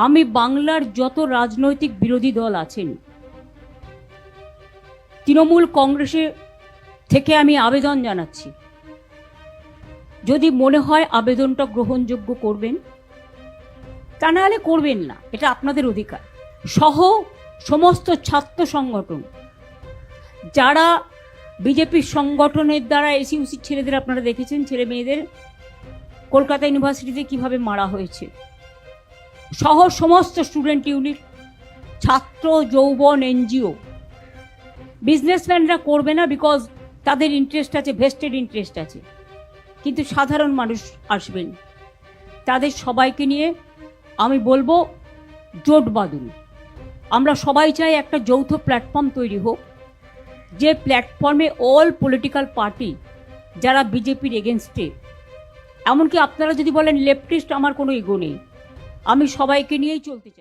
আমি বাংলার যত রাজনৈতিক বিরোধী দল আছেন, তৃণমূল কংগ্রেসে থেকে আমি আবেদন জানাচ্ছি, যদি মনে হয় আবেদনটা গ্রহণযোগ্য করবেন, তা নাহলে করবেন না, এটা আপনাদের অধিকার। সহ সমস্ত ছাত্র সংগঠন, যারা বিজেপির সংগঠনের দ্বারা এসইউসি ছেলেদের আপনারা দেখেছেন, ছেলে মেয়েদের কলকাতা ইউনিভার্সিটিতে কিভাবে মারা হয়েছে, সহ সমস্ত স্টুডেন্ট ইউনিট, ছাত্র যৌবন, এনজিও, বিজনেসম্যানরা করবে না, বিকজ তাদের ইন্টারেস্ট আছে, ভেস্টেড ইন্টারেস্ট আছে, কিন্তু সাধারণ মানুষ আসবেন। তাদের সবাইকে নিয়ে আমি বলবো জোট বাঁধুন। আমরা সবাই চাই একটা যৌথ প্ল্যাটফর্ম তৈরি হোক, যে প্ল্যাটফর্মে অল পলিটিক্যাল পার্টি যারা বিজেপির এগেনস্টে, এমনকি আপনারা যদি বলেন লেফটিস্ট, আমার কোনো ইগো নেই, আমি সবাইকে নিয়েই চলতে চাই।